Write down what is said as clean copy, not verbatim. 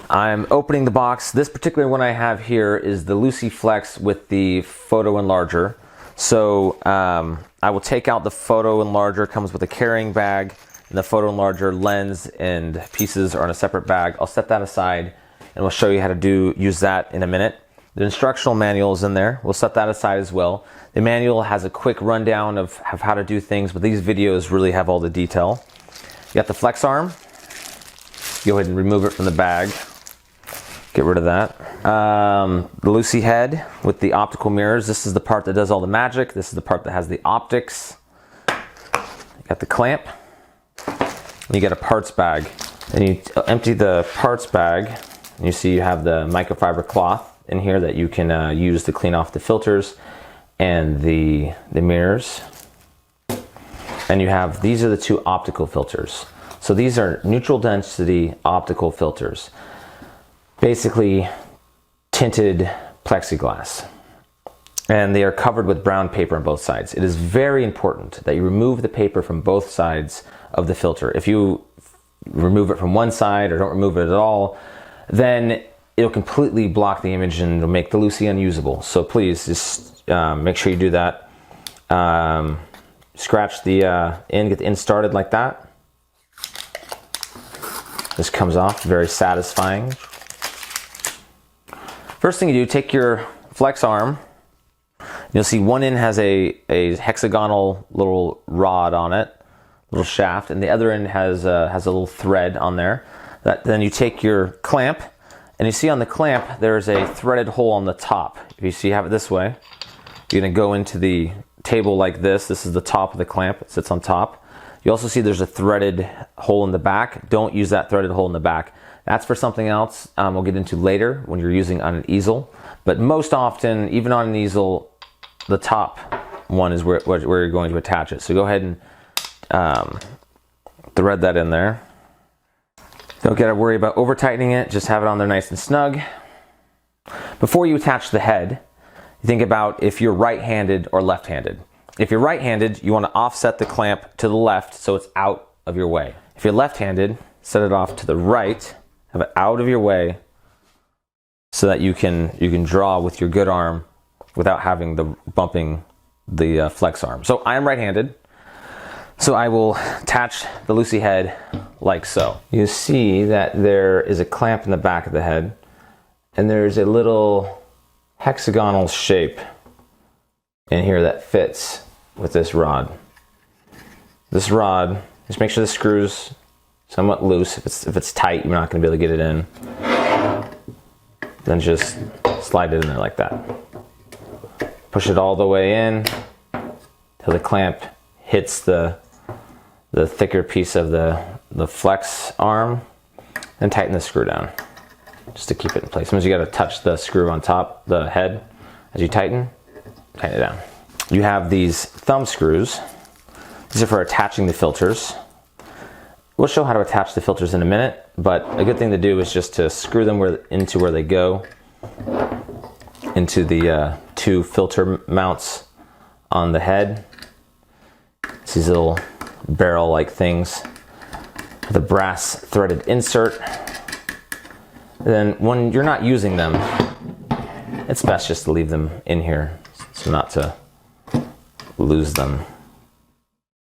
I'm opening the box. This particular one I have here is the Lucy Flex with the photo enlarger. So I will take out the photo enlarger. It comes with a carrying bag, and the photo enlarger lens and pieces are in a separate bag. I'll set that aside and we'll show you how to use that in a minute. The instructional manual is in there. We'll set that aside as well. The manual has a quick rundown of how to do things, but these videos really have all the detail. You got the flex arm. Go ahead and remove it from the bag. Get rid of that. The Lucy head with the optical mirrors. This is the part that does all the magic. This is the part that has the optics. You got the clamp. And you get a parts bag. And you empty the parts bag. And you see you have the microfiber cloth in here that you can use to clean off the filters and the mirrors. And you have, these are the two optical filters. So these are neutral density optical filters. Basically tinted plexiglass. And they are covered with brown paper on both sides. It is very important that you remove the paper from both sides of the filter. If you remove it from one side or don't remove it at all, then it'll completely block the image and it'll make the Lucy unusable. So please just make sure you do that. Scratch the end, get the end started like that. This comes off, very satisfying. First thing you do, take your flex arm. You'll see one end has a hexagonal little rod on it, little shaft, and the other end has a little thread on there. Then you take your clamp, and you see on the clamp there's a threaded hole on the top. If you see, you have it this way, you're gonna go into the table like this. This is the top of the clamp, it sits on top. You also see there's a threaded hole in the back. Don't use that threaded hole in the back. That's for something else we'll get into later when you're using on an easel. But most often, even on an easel, the top one is where you're going to attach it. So go ahead and thread that in there. Don't gotta worry about over tightening it, just have it on there nice and snug. Before you attach the head, you think about if you're right-handed or left-handed. If you're right-handed, you wanna offset the clamp to the left so it's out of your way. If you're left-handed, set it off to the right, have it out of your way so that you can draw with your good arm without having the bumping the flex arm. So I am right-handed. So I will attach the Lucy head like so. You see that there is a clamp in the back of the head, and there's a little hexagonal shape in here that fits with this rod. This rod, just make sure the screw's somewhat loose. If it's tight, you're not gonna be able to get it in. Then just slide it in there like that. Push it all the way in till the clamp hits the thicker piece of the flex arm, and tighten the screw down just to keep it in place. Sometimes you got to touch the screw on top, the head, as you tighten it down. You have these thumb screws. These are for attaching the filters. We'll show how to attach the filters in a minute, but a good thing to do is just to screw them into where they go, into the two filter mounts on the head. It's these little barrel-like things with a brass threaded insert. And then when you're not using them, it's best just to leave them in here so not to lose them.